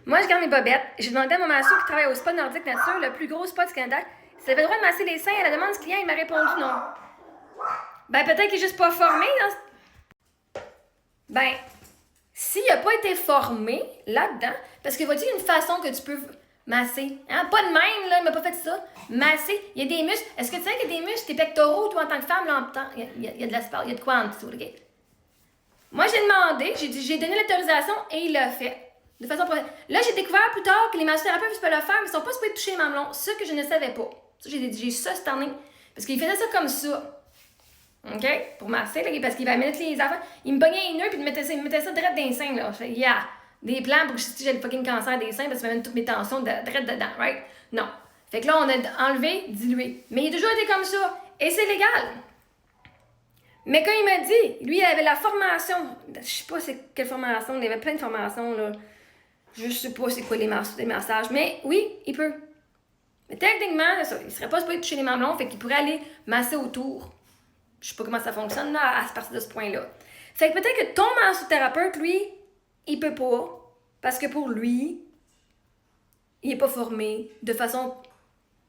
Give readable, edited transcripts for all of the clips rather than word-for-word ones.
Moi, je garde mes bobettes. J'ai demandé à mon masseur qui travaille au spa Nordique Nature, le plus gros spa du Canada, s'il avait le droit de masser les seins à la demande du client. Il m'a répondu non. Ben, peut-être qu'il est juste pas formé dans ce... Ben, s'il n'a pas été formé là-dedans, parce qu'il va dire une façon que tu peux masser. Hein? Pas de même, là, il m'a pas fait ça. Masser, il y a des muscles. Est-ce que tu sais qu'il y a des muscles, tes pectoraux, toi, en tant que femme, là, en temps, il y a de l'espace, il y a de quoi en dessous, OK? Moi, j'ai demandé, j'ai donné l'autorisation et il l'a fait. De façon Là, j'ai découvert plus tard que les massothérapeutes peuvent le faire, mais ils ne sont pas supposés toucher les mamelons. Ce que je ne savais pas. Ça, j'ai ça cette année. Parce qu'il faisait ça comme ça. OK? Pour masser, là, parce qu'il va mettre les affaires. Il me pognait les nœuds puis il me mettait ça direct dans les seins, là. Je fais, yeah! Des plans pour que si j'ai le fucking cancer des seins parce qu'il me met toutes mes tensions direct dedans, right? Non. Fait que là, on a enlevé, dilué. Mais il a toujours été comme ça. Et c'est légal. Mais quand il m'a dit, lui, il avait la formation. Je sais pas c'est quelle formation, il y avait plein de formations, là. Je sais pas c'est quoi les massages. Mais oui, il peut. Mais techniquement, ça, il serait pas supposé toucher les mamelons, fait qu'il pourrait aller masser autour. Je sais pas comment ça fonctionne là, à partir de ce point-là. Fait que peut-être que ton massothérapeute, lui, il peut pas. Parce que pour lui, il est pas formé de façon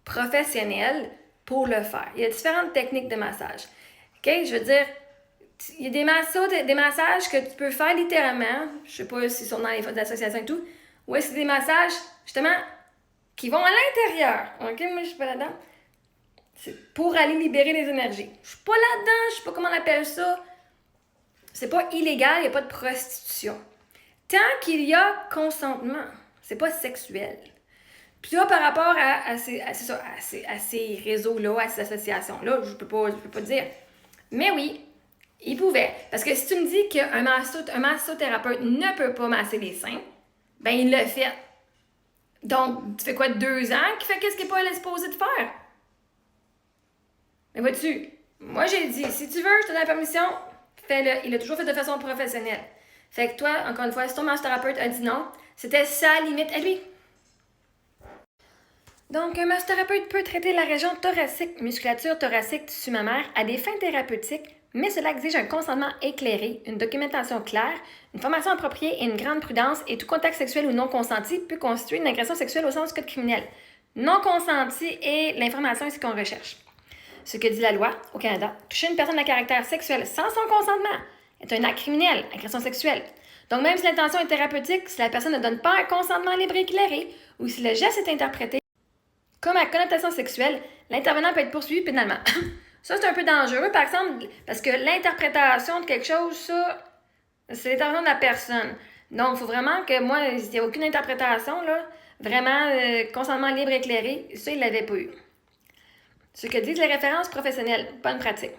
professionnelle pour le faire. Il y a différentes techniques de massage. OK? Je veux dire, il y a des massages que tu peux faire littéralement. Je sais pas s'ils sont dans les associations et tout. Ou est-ce que c'est des massages, justement, qui vont à l'intérieur. OK? Moi, je suis pas là-dedans. C'est pour aller libérer les énergies. Je suis pas là-dedans, je sais pas comment on appelle ça. C'est pas illégal, il n'y a pas de prostitution. Tant qu'il y a consentement, c'est pas sexuel. Puis là, par rapport à ces réseaux-là, à ces associations-là, je peux pas dire. Mais oui, il pouvait. Parce que si tu me dis qu'un massothérapeute ne peut pas masser les seins, ben il l'a fait. Donc, tu fais quoi, 2 ans qu'il fait qu'est-ce qu'il n'est pas supposé de faire? Mais vois-tu, moi j'ai dit, si tu veux, je te donne la permission, fais-le. Il l'a toujours fait de façon professionnelle. Fait que toi, encore une fois, si ton massothérapeute a dit non, c'était sa limite à lui. Donc, un massothérapeute peut traiter la région thoracique, musculature thoracique, tissu mammaire à des fins thérapeutiques, mais cela exige un consentement éclairé, une documentation claire, une formation appropriée et une grande prudence, et tout contact sexuel ou non consenti peut constituer une agression sexuelle au sens du code criminel. Non consenti est l'information ici qu'on recherche. Ce que dit la loi au Canada, toucher une personne à caractère sexuel sans son consentement est un acte criminel, agression sexuelle. Donc, même si l'intention est thérapeutique, si la personne ne donne pas un consentement libre et éclairé, ou si le geste est interprété comme à connotation sexuelle, l'intervenant peut être poursuivi pénalement. Ça, c'est un peu dangereux, par exemple, parce que l'interprétation de quelque chose, ça, c'est l'intervention de la personne. Donc, il faut vraiment que moi, il n'y a aucune interprétation, là, vraiment, consentement libre et éclairé, ça, il ne l'avait pas eu. Ce que disent les références professionnelles, bonne pratique.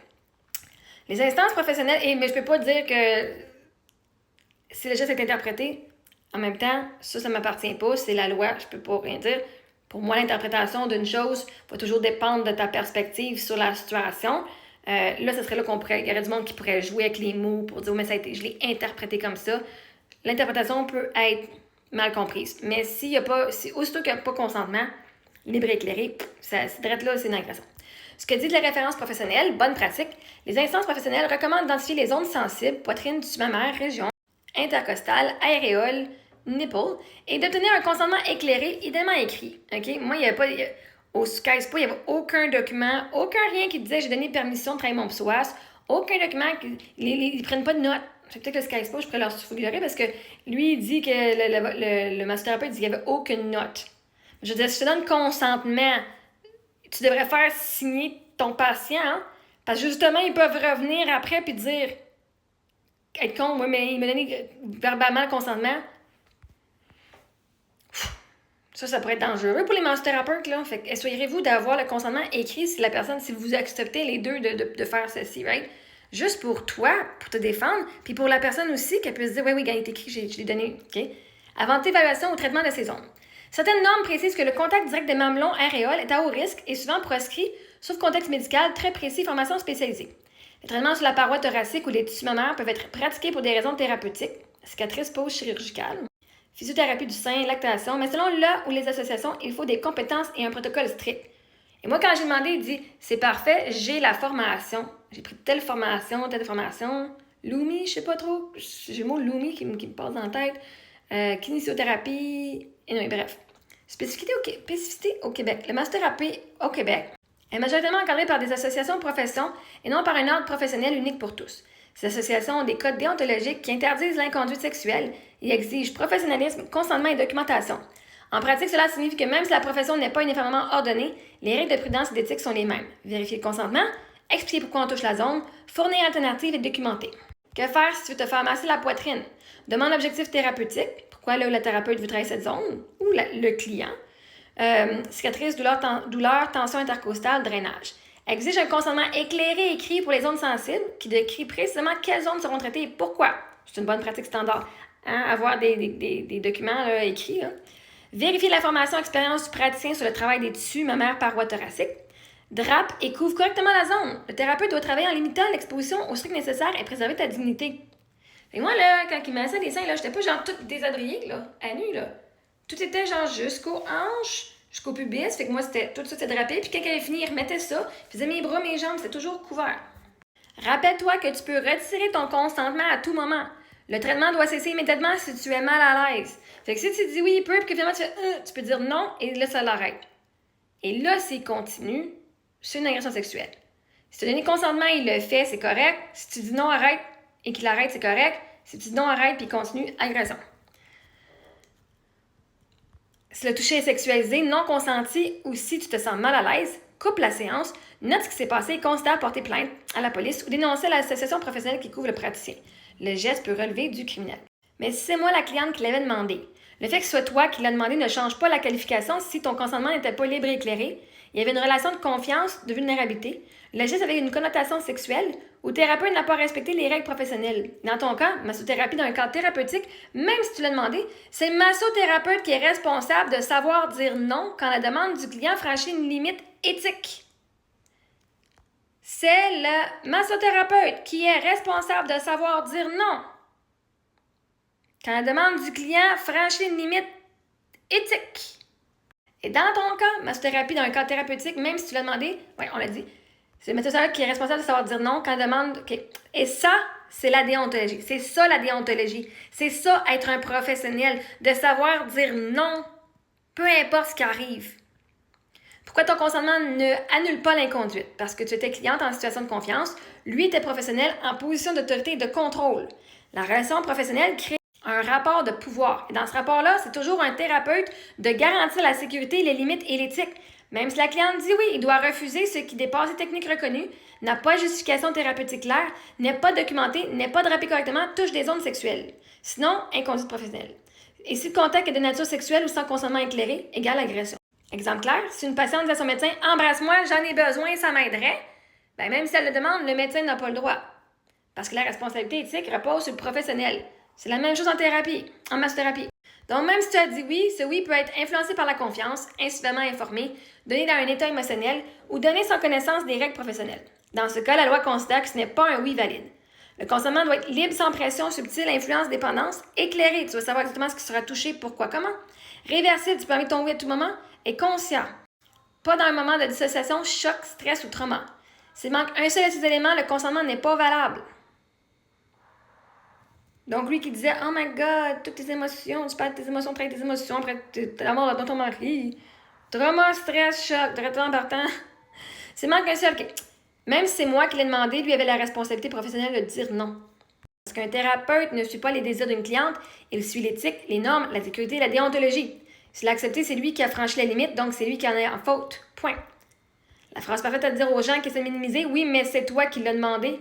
Les instances professionnelles, mais je peux pas dire que si le geste est interprété, en même temps, ça ne m'appartient pas, c'est la loi, je peux pas rien dire. Pour moi, l'interprétation d'une chose va toujours dépendre de ta perspective sur la situation. Là, ce serait là il y aurait du monde qui pourrait jouer avec les mots pour dire, oh, mais je l'ai interprété comme ça. L'interprétation peut être mal comprise. Mais aussitôt qu'il n'y a pas consentement, libre et éclairé, c'est là, c'est une agression. Ce que disent les références professionnelles, bonne pratique, les instances professionnelles recommandent d'identifier les zones sensibles, poitrine, tissu mammaire, région intercostale, aréole, nipple, et d'obtenir un consentement éclairé, idéalement écrit. OK? Moi, il n'y avait pas... Au Sky Spa, il n'y avait aucun document, aucun rien qui disait j'ai donné permission de travailler mon psoas, aucun document, ils ne prennent pas de notes. Peut-être que le Sky Spa, je pourrais leur suggérer parce que lui, il dit que le massothérapeute dit qu'il n'y avait aucune note. Je veux dire, si je te donne consentement, tu devrais faire signer ton patient, hein? Parce que justement, ils peuvent revenir après et dire être con, oui, mais il m'a donné verbalement le consentement. Ça pourrait être dangereux pour les massothérapeutes, là. Fait que essayerez-vous d'avoir le consentement écrit si vous acceptez les deux de faire ceci, right? Juste pour toi, pour te défendre, puis pour la personne aussi, qu'elle puisse dire, oui, il est écrit, je l'ai donné, OK? Avant toute évaluation au traitement de ces zones. Certaines normes précisent que le contact direct des mamelons aréoles est à haut risque et souvent proscrit, sauf contexte médical très précis, formation spécialisée. Les traitements sur la paroi thoracique ou les tissus mammaires peuvent être pratiqués pour des raisons thérapeutiques, cicatrices, pause chirurgicale, physiothérapie du sein, lactation, mais selon là où les associations, il faut des compétences et un protocole strict. Et moi, quand j'ai demandé, il dit « C'est parfait, j'ai la formation. J'ai pris telle formation. Lumi, je sais pas trop. J'ai le mot Lumi qui me passe dans la tête. Kinésiothérapie, et non, bref. Spécificité au Québec. La massothérapie au Québec est majoritairement encadrée par des associations de profession et non par un ordre professionnel unique pour tous. Ces associations ont des codes déontologiques qui interdisent l'inconduite sexuelle et exigent professionnalisme, consentement et documentation. En pratique, cela signifie que même si la profession n'est pas uniformément ordonnée, les règles de prudence et d'éthique sont les mêmes. Vérifier le consentement, expliquer pourquoi on touche la zone, fournir alternatives et documenter. Que faire si tu veux te faire masser la poitrine? Demande l'objectif thérapeutique. Pourquoi le thérapeute veut travailler cette zone? Ou le client. Cicatrice, douleur, tension intercostale, drainage. Exige un consentement éclairé et écrit pour les zones sensibles qui décrit précisément quelles zones seront traitées et pourquoi. C'est une bonne pratique standard. Avoir des documents là, écrits. Là. Vérifier l'information expérience du praticien sur le travail des tissus mammaires, parois thoraciques. Drape et couvre correctement la zone. Le thérapeute doit travailler en limitant l'exposition au strict nécessaire et préserver ta dignité. Et moi, là, quand il massait les seins, là, j'étais pas genre toute déshabillée, là, à nu, là. Tout était genre jusqu'aux hanches, jusqu'au pubis. Fait que moi, tout ça, c'était drapé. Puis quand elle avait fini, il remettait ça. Il faisait mes bras, mes jambes, c'était toujours couvert. Rappelle-toi que tu peux retirer ton consentement à tout moment. Le traitement doit cesser immédiatement si tu es mal à l'aise. Fait que si tu dis oui, il peut, puis que finalement tu fais tu peux dire non, et là, ça l'arrête. Et là, s'il continue, c'est une agression sexuelle. Si tu as donné consentement, il le fait, c'est correct. Si tu dis non, arrête, et qu'il arrête, c'est correct. Si tu dis non, arrête, puis il continue, agression. Si le toucher est sexualisé, non consenti, ou si tu te sens mal à l'aise, coupe la séance, note ce qui s'est passé et considère porter plainte à la police ou dénoncer l'association professionnelle qui couvre le praticien. Le geste peut relever du criminel. Mais si c'est moi la cliente qui l'avait demandé, le fait que ce soit toi qui l'as demandé ne change pas la qualification si ton consentement n'était pas libre et éclairé. Il y avait une relation de confiance, de vulnérabilité. Le geste avait une connotation sexuelle ou le thérapeute n'a pas respecté les règles professionnelles. Dans ton cas, massothérapie dans un cadre thérapeutique, même si tu l'as demandé, c'est le massothérapeute qui est responsable de savoir dire non quand la demande du client franchit une limite éthique. C'est le massothérapeute qui est responsable de savoir dire non quand la demande du client franchit une limite éthique. Et dans ton cas, massothérapie dans un cadre thérapeutique, même si tu l'as demandé, oui, on l'a dit, c'est le massothérapeute qui est responsable de savoir dire non quand la demande... Okay. Et ça, c'est la déontologie. C'est ça la déontologie. C'est ça être un professionnel, de savoir dire non, peu importe ce qui arrive. Pourquoi ton consentement ne annule pas l'inconduite? Parce que tu étais cliente en situation de confiance, lui était professionnel en position d'autorité et de contrôle. La relation professionnelle crée un rapport de pouvoir. Et dans ce rapport-là, c'est toujours un thérapeute de garantir la sécurité, les limites et l'éthique. Même si la cliente dit oui, il doit refuser ce qui dépasse les techniques reconnues, n'a pas de justification thérapeutique claire, n'est pas documenté, n'est pas drapé correctement, touche des zones sexuelles. Sinon, inconduite professionnelle. Et si le contact est de nature sexuelle ou sans consentement éclairé, égale agression. Exemple clair, si une patiente dit à son médecin « Embrasse-moi, j'en ai besoin, ça m'aiderait », ben même si elle le demande, le médecin n'a pas le droit. Parce que la responsabilité éthique repose sur le professionnel. C'est la même chose en thérapie, en massothérapie. Donc, même si tu as dit oui, ce oui peut être influencé par la confiance, insuffisamment informé, donné dans un état émotionnel ou donné sans connaissance des règles professionnelles. Dans ce cas, la loi considère que ce n'est pas un oui valide. Le consentement doit être libre, sans pression, subtil, influence, dépendance, éclairé. Tu vas savoir exactement ce qui sera touché, pourquoi, comment. Réversible, tu peux enlever ton oui à tout moment. Et conscient. Pas dans un moment de dissociation, choc, stress ou trauma. S'il manque un seul de ces éléments, le consentement n'est pas valable. Donc, lui qui disait « Oh my God, toutes tes émotions, tu parles de tes émotions, traite tes émotions, après la mort de ton mari, trauma, stress, choc, traitement partant. » S'il manque un seul... Okay. Même si c'est moi qui l'ai demandé, lui avait la responsabilité professionnelle de dire non. Parce qu'un thérapeute ne suit pas les désirs d'une cliente, il suit l'éthique, les normes, la sécurité, la déontologie. S'il l'a accepté, c'est lui qui a franchi la limite, donc c'est lui qui en est en faute. Point. La phrase parfaite à dire aux gens qui essaient de minimiser, oui, mais c'est toi qui l'as demandé.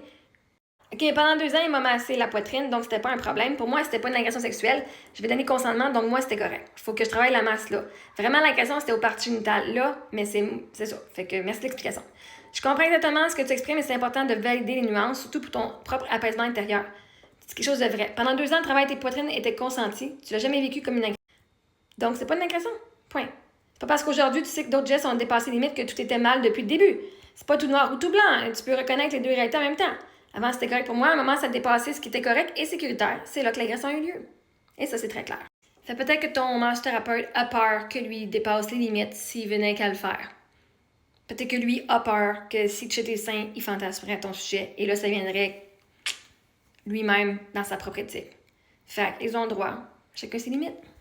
OK, pendant 2 ans, il m'a massé la poitrine, donc c'était pas un problème. Pour moi, c'était pas une agression sexuelle. Je vais donner consentement, donc moi, c'était correct. Il faut que je travaille la masse là. Vraiment, l'agression, c'était au partie génitale là, mais c'est ça. Fait que merci de l'explication. Je comprends exactement ce que tu exprimes, mais c'est important de valider les nuances, surtout pour ton propre apaisement intérieur. C'est quelque chose de vrai. Pendant 2 ans, le travail de tes poitrines était consenti. Tu l'as jamais vécu comme une agression. Donc, c'est pas une agression. Point. C'est pas parce qu'aujourd'hui, tu sais que d'autres gestes ont dépassé les limites que tout était mal depuis le début. C'est pas tout noir ou tout blanc. Tu peux reconnaître les deux réalités en même temps. Avant, c'était correct pour moi. À un moment, ça dépassait ce qui était correct et sécuritaire. C'est là que l'agression a eu lieu. Et ça, c'est très clair. Fait peut-être que ton massothérapeute a peur que lui dépasse les limites s'il venait qu'à le faire. Peut-être que lui a peur que si tu touchais tes seins, il fantasmerait ton sujet. Et là, ça viendrait lui-même dans sa propre éthique. Fait qu'ils ont le droit. Chacun ses limites.